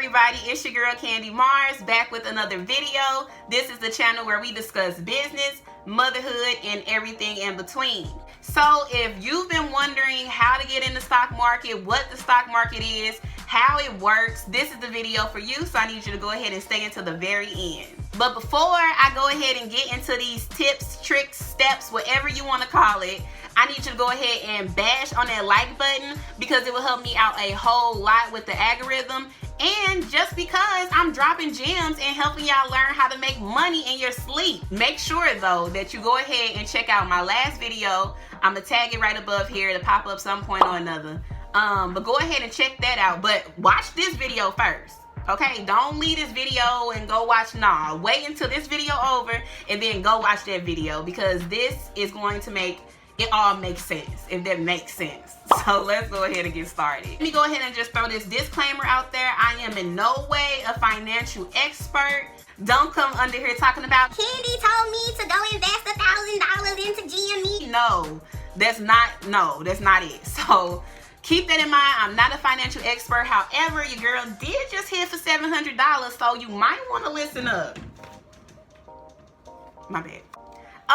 everybody, it's your girl Kandi Mars back with another video. This is the channel where we discuss business, motherhood, and everything in between. So if you've been wondering how to get in the stock market, what the stock market is, how it works, this is the video for you. So I need you to go ahead and stay until the very end. But before I go ahead and get into these tips, tricks, steps, whatever you want to call it, I need you to go ahead and bash on that like button because it will help me out a whole lot with the algorithm. And just because I'm dropping gems and helping y'all learn how to make money in your sleep. Make sure though that you go ahead and check out my last video. I'm gonna tag it right above here to pop up some point or another. But go ahead and check that out. But watch this video first. Okay, don't leave this video and go watch. Nah, wait until this video over and then go watch that video because this is going to make it all makes sense, if that makes sense. So let's go ahead and get started. Let me go ahead and just throw this disclaimer out there. I am in no way a financial expert. Don't come under here talking about Kandi told me to go invest $1,000 into GME. No, that's not it. So keep that in mind. I'm not a financial expert. However, your girl did just hit for $700, so you might want to listen up. My bad.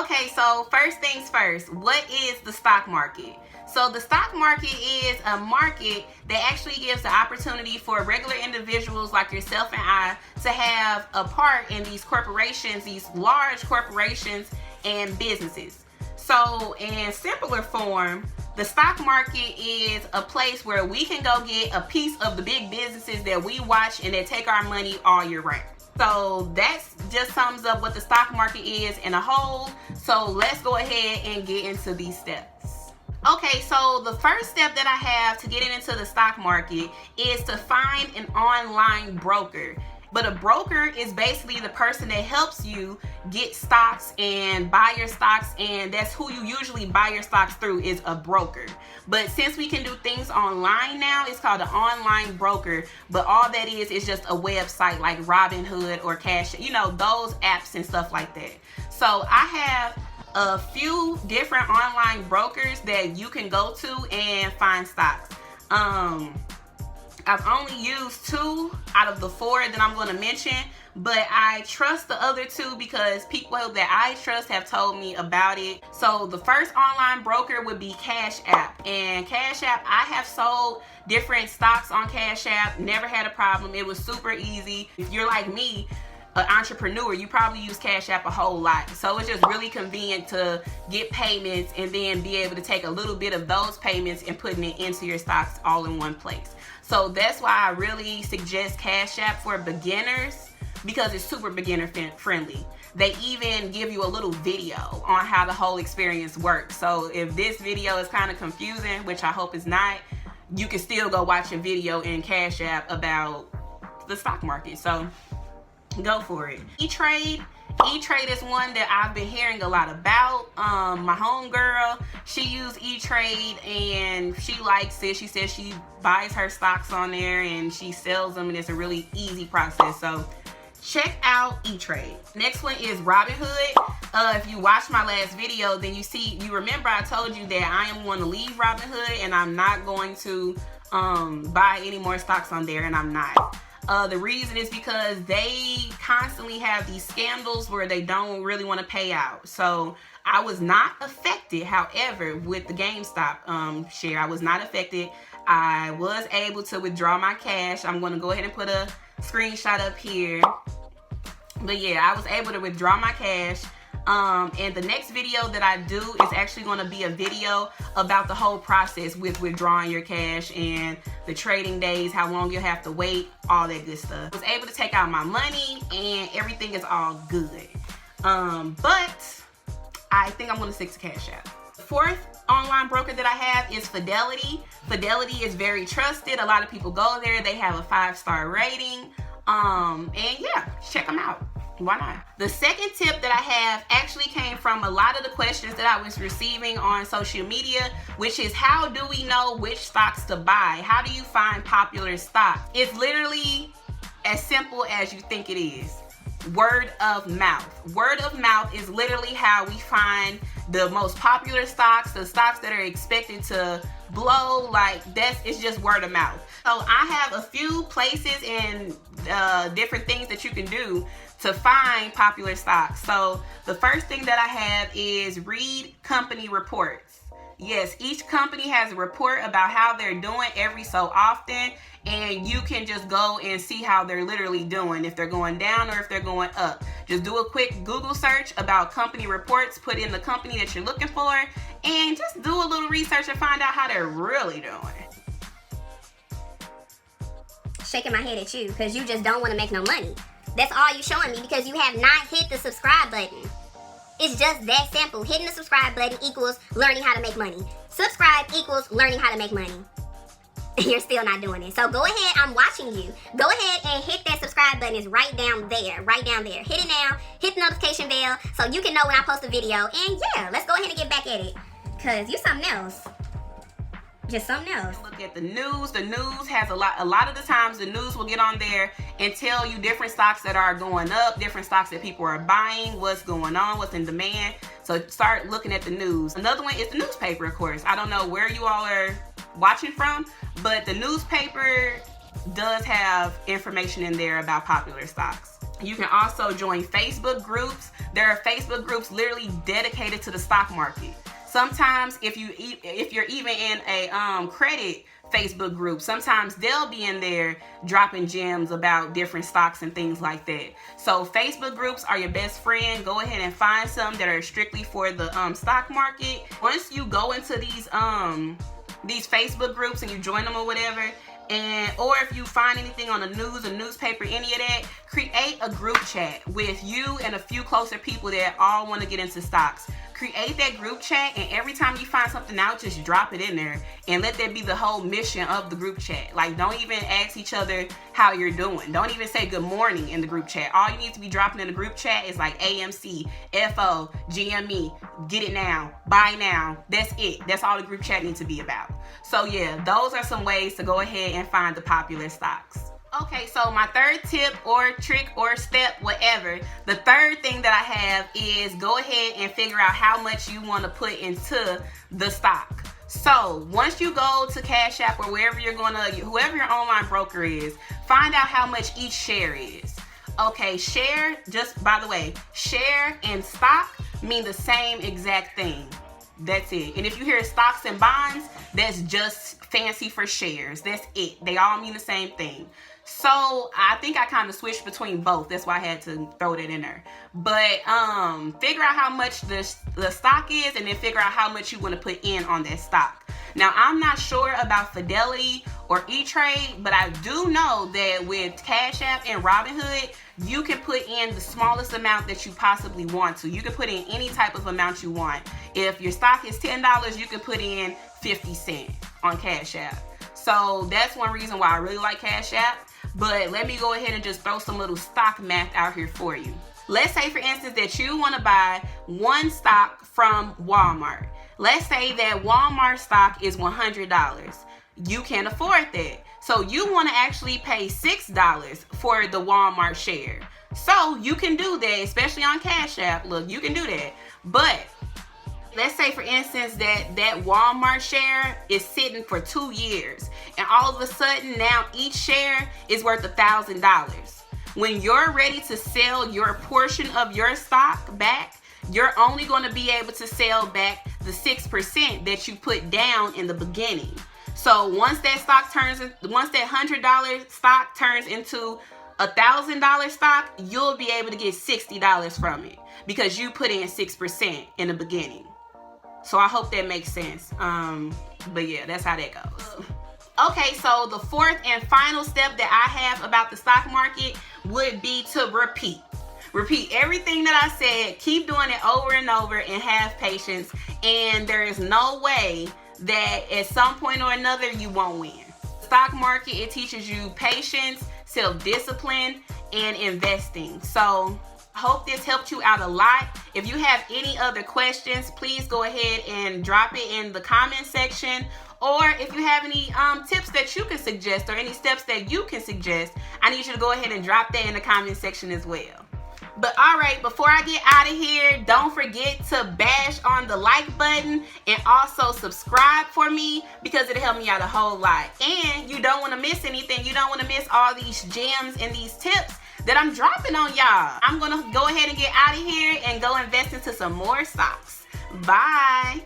Okay, so first things first, what is the stock market? So the stock market is a market that actually gives the opportunity for regular individuals like yourself and I to have a part in these corporations, these large corporations and businesses. So in simpler form, the stock market is a place where we can go get a piece of the big businesses that we watch and that take our money all year round. So that's just sums up what the stock market is in a whole. So let's go ahead and get into these steps. Okay, so the first step that I have to getting into the stock market is to find an online broker. But a broker is basically the person that helps you get stocks and buy your stocks, and that's who you usually buy your stocks through, is a broker. But since we can do things online now, it's called an online broker. But all that is just a website like Robinhood or Cash, you know, those apps and stuff like that. So I have a few different online brokers that you can go to and find stocks. I've only used 2 out of the 4 that I'm going to mention, but I trust the other 2 because people that I trust have told me about it. So the first online broker would be Cash App, and Cash App, I have sold different stocks on Cash App, never had a problem. It was super easy. If you're like me, an entrepreneur, you probably use Cash App a whole lot. So it's just really convenient to get payments and then be able to take a little bit of those payments and putting it into your stocks all in one place. So that's why I really suggest Cash App for beginners because it's super beginner friendly. They even give you a little video on how the whole experience works. So if this video is kind of confusing, which I hope is not, you can still go watch a video in Cash App about the stock market. So go for it. E-Trade is one that I've been hearing a lot about. My homegirl, she used E-Trade and she likes it. She says she buys her stocks on there and she sells them, and it's a really easy process. So check out E-Trade. Next one is Robinhood. If you watched my last video, then you remember I told you that I am going to leave Robinhood and I'm not going to buy any more stocks on there, and I'm not. The reason is because they constantly have these scandals where they don't really want to pay out. So I was not affected, however, with the GameStop share. I was not affected. I was able to withdraw my cash. I'm going to go ahead and put a screenshot up here. But yeah, I was able to withdraw my cash. And the next video that I do is actually going to be a video about the whole process with withdrawing your cash and the trading days, how long you'll have to wait, all that good stuff. I was able to take out my money and everything is all good. But I think I'm going to stick to Cash App. The 4th online broker that I have is Fidelity. Fidelity is very trusted. A lot of people go there. They have a 5-star rating. And yeah, check them out. Why not? The second tip that I have actually came from a lot of the questions that I was receiving on social media, which is how do we know which stocks to buy? How do you find popular stocks? It's literally as simple as you think it is. Word of mouth. Word of mouth is literally how we find the most popular stocks, the stocks that are expected to blow, like it's just word of mouth. So I have a few places and different things that you can do to find popular stocks. So the first thing that I have is read company reports. Yes, each company has a report about how they're doing every so often, and you can just go and see how they're literally doing, if they're going down or if they're going up. Just do a quick Google search about company reports, put in the company that you're looking for, and just do a little research and find out how they're really doing. Shaking my head at you because you just don't want to make no money. That's all you're showing me because you have not hit the subscribe button. It's just that simple. Hitting the subscribe button equals learning how to make money. Subscribe equals learning how to make money. You're still not doing it. So go ahead, I'm watching you. Go ahead and hit that subscribe button. It's right down there, right down there. Hit it now, hit the notification bell so you can know when I post a video. And yeah, let's go ahead and get back at it. Cause you're something else. Just something else. Look at the news. The news has a lot of the times the news will get on there and tell you different stocks that are going up, different stocks that people are buying, what's going on, what's in demand. So start looking at the news. Another one is the newspaper, of course. I don't know where you all are watching from, but the newspaper does have information in there about popular stocks. You can also join Facebook groups. There are Facebook groups literally dedicated to the stock market. Sometimes if you're even in a credit Facebook group, sometimes they'll be in there dropping gems about different stocks and things like that. So Facebook groups are your best friend. Go ahead and find some that are strictly for the stock market. Once you go into these Facebook groups and you join them or whatever, or if you find anything on the news, a newspaper, any of that, create a group chat with you and a few closer people that all want to get into stocks. Create that group chat, and every time you find something out, just drop it in there and let that be the whole mission of the group chat. Like, don't even ask each other how you're doing. Don't even say good morning in the group chat. All you need to be dropping in the group chat is like AMC, FO, GME, get it now, buy now. That's it. That's all the group chat needs to be about. So yeah, those are some ways to go ahead and find the popular stocks. Okay, so my third tip or trick or step, whatever, the third thing that I have is go ahead and figure out how much you want to put into the stock. So once you go to Cash App or wherever you're going to, whoever your online broker is, find out how much each share is. Okay, share, just by the way, share and stock mean the same exact thing. That's it. And if you hear stocks and bonds, that's just fancy for shares. That's it. They all mean the same thing. So I think I kind of switched between both. That's why I had to throw that in there. But figure out how much the stock is, and then figure out how much you want to put in on that stock. Now, I'm not sure about Fidelity or E-Trade, but I do know that with Cash App and Robinhood, you can put in the smallest amount that you possibly want to. You can put in any type of amount you want. If your stock is $10, you can put in 50 cents on Cash App. So that's one reason why I really like Cash App. But let me go ahead and just throw some little stock math out here for you. Let's say, for instance, that you want to buy one stock from Walmart. Let's say that Walmart stock is $100. You can't afford that. So you want to actually pay $6 for the Walmart share. So you can do that, especially on Cash App. Look, you can do that. But let's say, for instance, that Walmart share is sitting for 2 years, and all of a sudden now each share is worth $1,000. When you're ready to sell your portion of your stock back, you're only going to be able to sell back the 6% that you put down in the beginning. So once that $100 stock turns into $1,000 stock, you'll be able to get $60 from it because you put in 6% in the beginning. So I hope that makes sense. But yeah, that's how that goes. Okay, so the fourth and final step that I have about the stock market would be to repeat. Repeat everything that I said. Keep doing it over and over and have patience. And there is no way that at some point or another you won't win. Stock market, it teaches you patience, self-discipline, and investing. So hope this helped you out a lot. If you have any other questions, please go ahead and drop it in the comment section. Or if you have any tips that you can suggest or any steps that you can suggest, I need you to go ahead and drop that in the comment section as well. But alright, before I get out of here, don't forget to bash on the like button and also subscribe for me because it'll help me out a whole lot. And you don't want to miss anything. You don't want to miss all these gems and these tips that I'm dropping on y'all. I'm going to go ahead and get out of here and go invest into some more stocks. Bye.